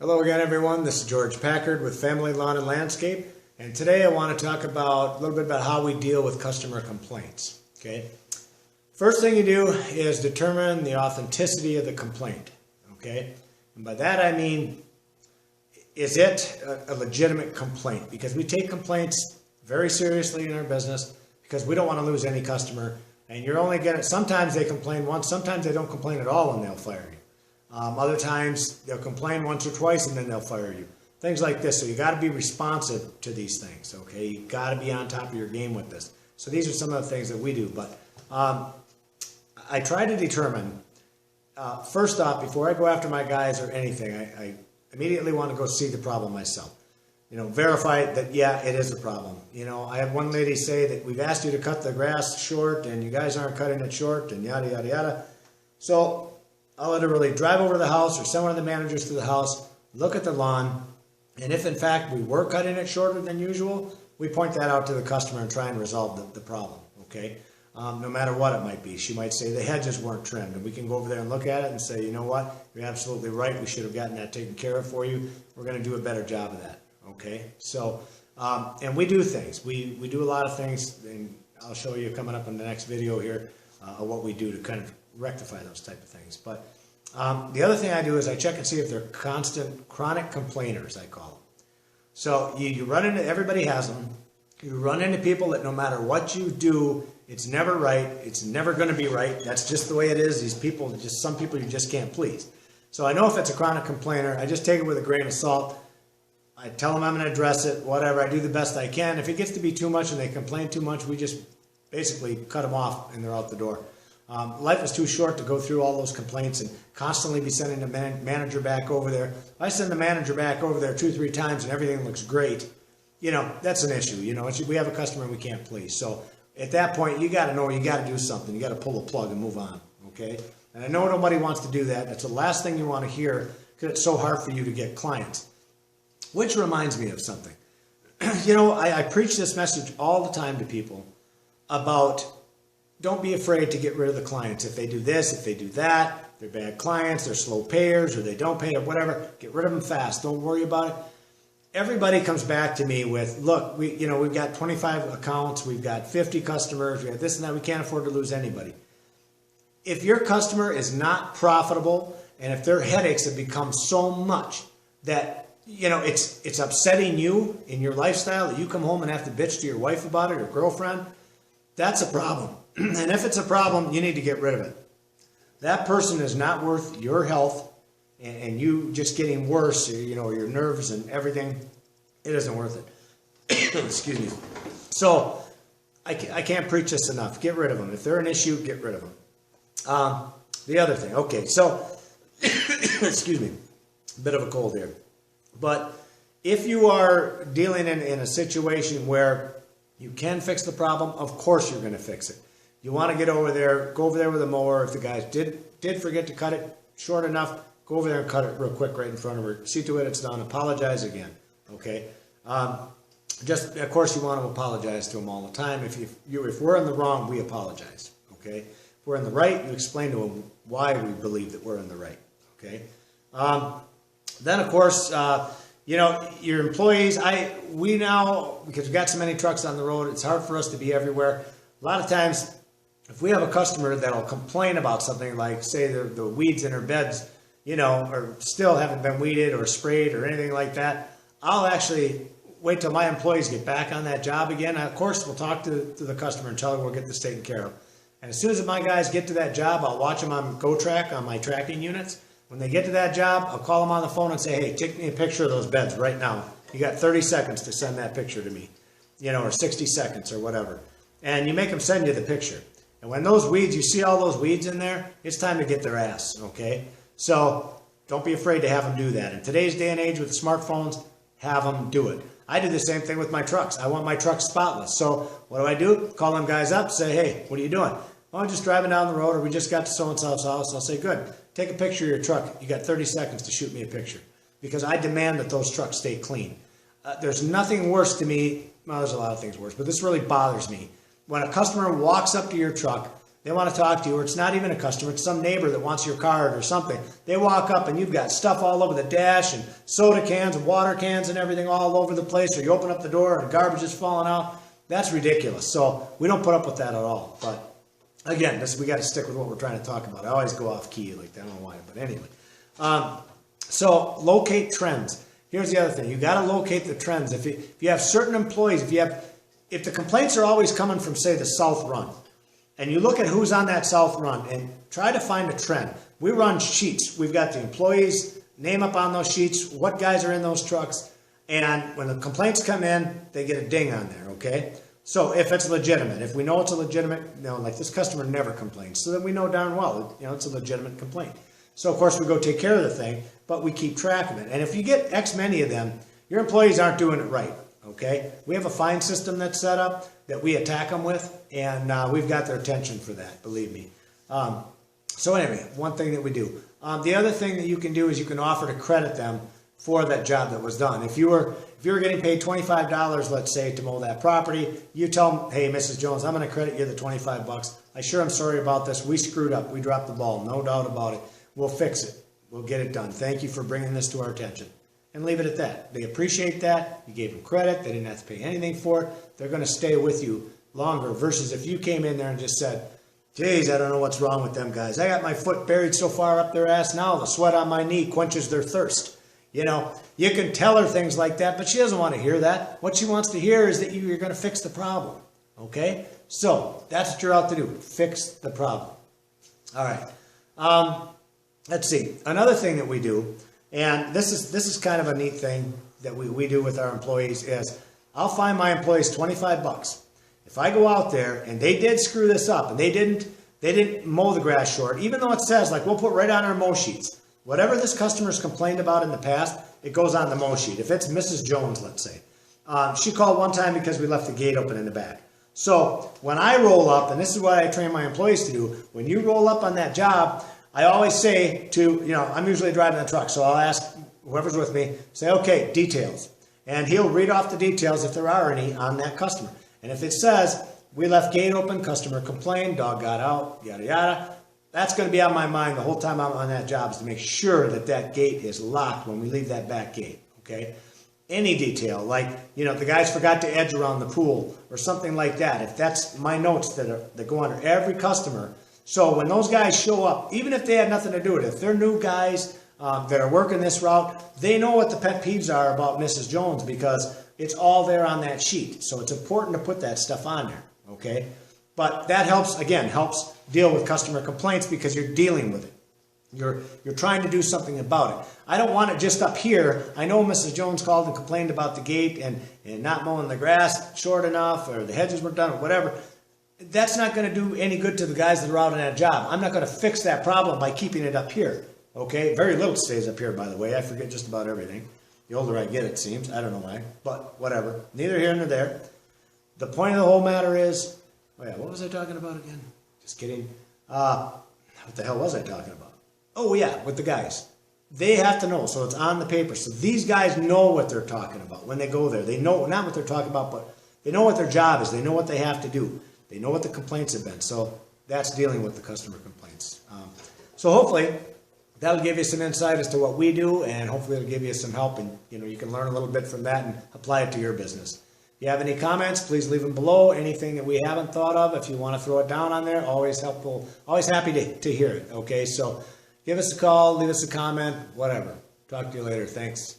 Hello again, everyone. This is George Packard with Family Lawn and Landscape, and today I want to talk about a little bit about how we deal with customer complaints. Okay, first thing you do is determine the authenticity of the complaint. Okay, and by that I mean, is it a legitimate complaint? Because we take complaints very seriously in our business because we don't want to lose any customer. And you're only getting, sometimes they complain once, sometimes they don't complain at all and they'll fire you. Other times they'll complain once or twice and then they'll fire you. Things like this. So you got to be responsive to these things. Okay, you got to be on top of your game with this. So these are some of the things that we do. But I try to determine, first off, before I go after my guys or anything, I immediately want to go see the problem myself. You know, verify that, yeah, it is a problem. You know, I had one lady say that we've asked you to cut the grass short and you guys aren't cutting it short and yada, yada, yada. So I'll literally drive over to the house or send one of the managers to the house, look at the lawn, and if in fact we were cutting it shorter than usual, we point that out to the customer and try and resolve the problem, okay? No matter what it might be. She might say the hedges weren't trimmed, and we can go over there and look at it and say, you know what, you're absolutely right, we should have gotten that taken care of for you. We're going to do a better job of that. Okay, so, and we do things. We do a lot of things, and I'll show you coming up in the next video here what we do to kind of rectify those type of things. But the other thing I do is I check and see if they're constant chronic complainers, I call them. So you run into, everybody has them. You run into people that no matter what you do, it's never right. It's never going to be right. That's just the way it is. These people, just some people you just can't please. So I know if it's a chronic complainer, I just take it with a grain of salt. I tell them I'm going to address it, whatever. I do the best I can. If it gets to be too much and they complain too much, we just basically cut them off and they're out the door. Life is too short to go through all those complaints and constantly be sending the manager back over there. If I send the manager back over there 2 or 3 times and everything looks great, you know, that's an issue. You know, we have a customer we can't please. So at that point, you got to know you got to do something. You got to pull the plug and move on, okay? And I know nobody wants to do that. That's the last thing you want to hear because it's so hard for you to get clients. Which reminds me of something. You know, I preach this message all the time to people about don't be afraid to get rid of the clients. If they do this, if they do that, they're bad clients, they're slow payers, or they don't pay or whatever, get rid of them fast. Don't worry about it. Everybody comes back to me with, look, we've got 25 accounts, we've got 50 customers, we got this and that, we can't afford to lose anybody. If your customer is not profitable and if their headaches have become so much that you know, it's upsetting you in your lifestyle that you come home and have to bitch to your wife about it or girlfriend, that's a problem. And if it's a problem, you need to get rid of it. That person is not worth your health and you just getting worse, you know, your nerves and everything. It isn't worth it. Excuse me. So I can't preach this enough. Get rid of them. If they're an issue, get rid of them. The other thing. Okay, so, excuse me, a bit of a cold here. But if you are dealing in a situation where you can fix the problem, of course you're going to fix it. You want to get over there, go over there with a mower. If the guys did forget to cut it short enough, go over there and cut it real quick right in front of her. See to it it's done. Apologize again. Okay. Just of course you want to apologize to them all the time. If we're in the wrong, we apologize. Okay. If we're in the right, you explain to them why we believe that we're in the right. Okay. Then, of course, you know, your employees, we now, because we've got so many trucks on the road, it's hard for us to be everywhere. A lot of times, if we have a customer that'll complain about something like, say, the weeds in her beds, you know, or still haven't been weeded or sprayed or anything like that, I'll actually wait till my employees get back on that job again. Of course, we'll talk to the customer and tell her we'll get this taken care of. And as soon as my guys get to that job, I'll watch them on GoTrack on my tracking units. When they get to that job, I'll call them on the phone and say, hey, take me a picture of those beds right now. You got 30 seconds to send that picture to me, you know, or 60 seconds or whatever. And you make them send you the picture. And when those weeds, you see all those weeds in there, it's time to get their ass, okay? So don't be afraid to have them do that. In today's day and age with smartphones, have them do it. I do the same thing with my trucks. I want my trucks spotless. So what do? Call them guys up, say, hey, what are you doing? Well, I'm just driving down the road, or we just got to so-and-so's house. I'll say, good. Take a picture of your truck. You got 30 seconds to shoot me a picture because I demand that those trucks stay clean. There's nothing worse to me. Well, there's a lot of things worse, but this really bothers me. When a customer walks up to your truck They want to talk to you, or it's not even a customer, it's some neighbor that wants your card or something. They walk up and you've got stuff all over the dash and soda cans and water cans and everything all over the place, or you open up the door and garbage is falling out. That's ridiculous. So we don't put up with that at all. But again, we got to stick with what we're trying to talk about. I always go off key like that. I don't know why, but anyway. So locate trends. Here's the other thing. You got to locate the trends. If you have certain employees, if the complaints are always coming from, say, the south run, and you look at who's on that south run and try to find a trend. We run sheets. We've got the employees' name up on those sheets, what guys are in those trucks, and when the complaints come in, they get a ding on there, okay? So if it's legitimate, if we know it's a legitimate, like this customer never complains, so then we know darn well, it's a legitimate complaint. So of course we go take care of the thing, but we keep track of it. And if you get X many of them, your employees aren't doing it right. Okay, we have a fine system that's set up that we attack them with, and we've got their attention for that, believe me. So anyway, one thing that we do. The other thing that you can do is you can offer to credit them for that job that was done. If you were getting paid $25, let's say, to mow that property, you tell them, hey, Mrs. Jones, I'm going to credit you the 25 bucks. I'm sorry about this. We screwed up. We dropped the ball. No doubt about it. We'll fix it. We'll get it done. Thank you for bringing this to our attention. And leave it at that. They appreciate that. You gave them credit. They didn't have to pay anything for it. They're going to stay with you longer versus if you came in there and just said, geez, I don't know what's wrong with them guys. I got my foot buried so far up their ass now, the sweat on my knee quenches their thirst. You can tell her things like that, but she doesn't want to hear that. What she wants to hear is that you're going to fix the problem. Okay? So that's what you're out to do. Fix the problem. All right. Let's see. Another thing that we do, and this is kind of a neat thing that we do with our employees, is I'll find my employees 25 bucks. If I go out there and they did screw this up and they didn't mow the grass short, even though it says, like, we'll put right on our mow sheets, whatever this customer's complained about in the past, it goes on the mow sheet. If it's Mrs. Jones, let's say, she called one time because we left the gate open in the back. So when I roll up, and this is what I train my employees to do, when you roll up on that job, I always say to, I'm usually driving the truck, so I'll ask whoever's with me, say, okay, details. And he'll read off the details if there are any on that customer. And if it says, we left gate open, customer complained, dog got out, yada, yada, that's going to be on my mind the whole time I'm on that job, is to make sure that that gate is locked when we leave that back gate, okay? Any detail, like, the guys forgot to edge around the pool or something like that. If that's my notes that go under every customer. So when those guys show up, even if they had nothing to do with it, if they're new guys that are working this route, they know what the pet peeves are about Mrs. Jones because it's all there on that sheet. So it's important to put that stuff on there, okay? But that helps deal with customer complaints because you're dealing with it. You're trying to do something about it. I don't want it just up here. I know Mrs. Jones called and complained about the gate and not mowing the grass short enough or the hedges weren't done or whatever. That's not going to do any good to the guys that are out on that job. I'm not going to fix that problem by keeping it up here. Okay? Very little stays up here, by the way. I forget just about everything. The older I get, it seems. I don't know why. But whatever. Neither here nor there. The point of the whole matter is, what was I talking about again? Just kidding. What the hell was I talking about? Oh, yeah, with the guys. They have to know, so it's on the paper. So these guys know what they're talking about when they go there. They know, not what they're talking about, but they know what their job is. They know what they have to do. They know what the complaints have been. So that's dealing with the customer complaints. So hopefully that'll give you some insight as to what we do, and hopefully it'll give you some help, and you can learn a little bit from that and apply it to your business. If you have any comments, please leave them below. Anything that we haven't thought of, if you want to throw it down on there, always helpful. Always happy to hear it. Okay, so give us a call, leave us a comment, whatever. Talk to you later. Thanks.